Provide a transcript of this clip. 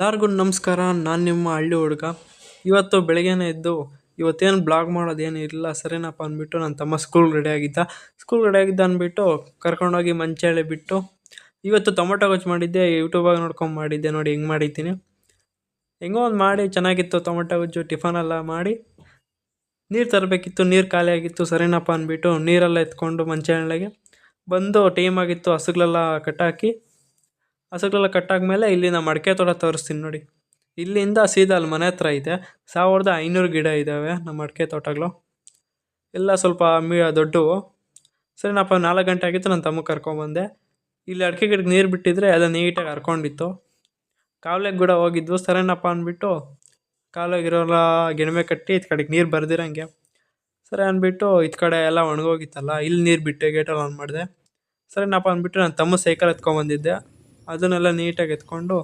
ಎಲ್ಲರಿಗೂ ನಮಸ್ಕಾರ. ನಾನು ನಿಮ್ಮ ಹಳ್ಳಿ ಹುಡುಗ. ಇವತ್ತು ಬೆಳಗ್ಗೆನೇ ಎದ್ದು ಇವತ್ತೇನು ಬ್ಲಾಗ್ ಮಾಡೋದೇನು ಇಲ್ಲ ಸರಿನಪ್ಪ ಅಂದ್ಬಿಟ್ಟು ನನ್ನ ತಮ್ಮ ಸ್ಕೂಲ್ ರೆಡಿ ಆಗಿದ್ದ ಅಂದ್ಬಿಟ್ಟು ಕರ್ಕೊಂಡೋಗಿ ಮಂಚೇಳಿ ಬಿಟ್ಟು ಇವತ್ತು ಟೊಮೊಟೊ ಗೊಜ್ಜು ಮಾಡಿದ್ದೆ. ಯೂಟ್ಯೂಬಾಗಿ ನೋಡ್ಕೊಂಡು ಮಾಡಿದ್ದೆ. ನೋಡಿ ಹೆಂಗೆ ಮಾಡಿದ್ದೀನಿ. ಹೆಂಗೋ ಒಂದು ಮಾಡಿ ಚೆನ್ನಾಗಿತ್ತು ಟೊಮೊಟೊ ಗೊಜ್ಜು. ಟಿಫನೆಲ್ಲ ಮಾಡಿ ನೀರು ತರಬೇಕಿತ್ತು. ನೀರು ಖಾಲಿ ಆಗಿತ್ತು. ಸರಿನಪ್ಪ ಅಂದ್ಬಿಟ್ಟು ನೀರೆಲ್ಲ ಎತ್ಕೊಂಡು ಮಂಚೇಳಿಗೆ ಬಂದು ಟೈಮ್ ಆಗಿತ್ತು. ಹಸುಗಳೆಲ್ಲ ಕಟ್ಟಾದ್ಮೇಲೆ ಇಲ್ಲಿ ನಮ್ಮ ಅಡಿಕೆ ತೋಟ ತೋರಿಸ್ತೀನಿ ನೋಡಿ. ಇಲ್ಲಿಂದ ಸೀದಾ ಅಲ್ಲಿ ಮನೆ ಹತ್ರ ಇದೆ. 1500 ಗಿಡ ಇದ್ದಾವೆ ನಮ್ಮ ಅಡಿಕೆ ತೋಟಗಳು. ಎಲ್ಲ ಸ್ವಲ್ಪ ದೊಡ್ಡವು. ಸರಿನಪ್ಪ 4 ಗಂಟೆ ಆಗಿತ್ತು. ನನ್ನ ತಮ್ಮ ಕರ್ಕೊಂಬಂದೆ. ಇಲ್ಲಿ ಅಡಿಕೆ ಗಿಡಕ್ಕೆ ನೀರು ಬಿಟ್ಟಿದ್ರೆ ಎಲ್ಲ ನೀಟಾಗಿ ಹರ್ಕೊಂಡಿತ್ತು. ಕಾವಲೆಗೆ ಕೂಡ ಹೋಗಿದ್ವು. ಸರಿನಪ್ಪ ಅಂದ್ಬಿಟ್ಟು ಕಾವಲೆಗಿರೋಲ್ಲ ಗಿಣಮೆ ಕಟ್ಟಿ ಇದು ಕಡೆಗೆ ನೀರು ಬರ್ದಿರಂಗೆ ಸರಿ ಅಂದ್ಬಿಟ್ಟು ಇದು ಕಡೆ ಎಲ್ಲ ಒಣಗೋಗಿತ್ತಲ್ಲ, ಇಲ್ಲಿ ನೀರು ಬಿಟ್ಟೆ. ಗೇಟಲ್ಲಿ ಆನ್ ಮಾಡಿದೆ. ಸರಿನಪ್ಪ ಅಂದ್ಬಿಟ್ಟು ನನ್ನ ತಮ್ಮ ಸೈಕಲ್ ಎತ್ಕೊಂಬಂದಿದ್ದೆ. ಅದನ್ನೆಲ್ಲ ನೀಟಾಗಿ ಎತ್ಕೊಂಡು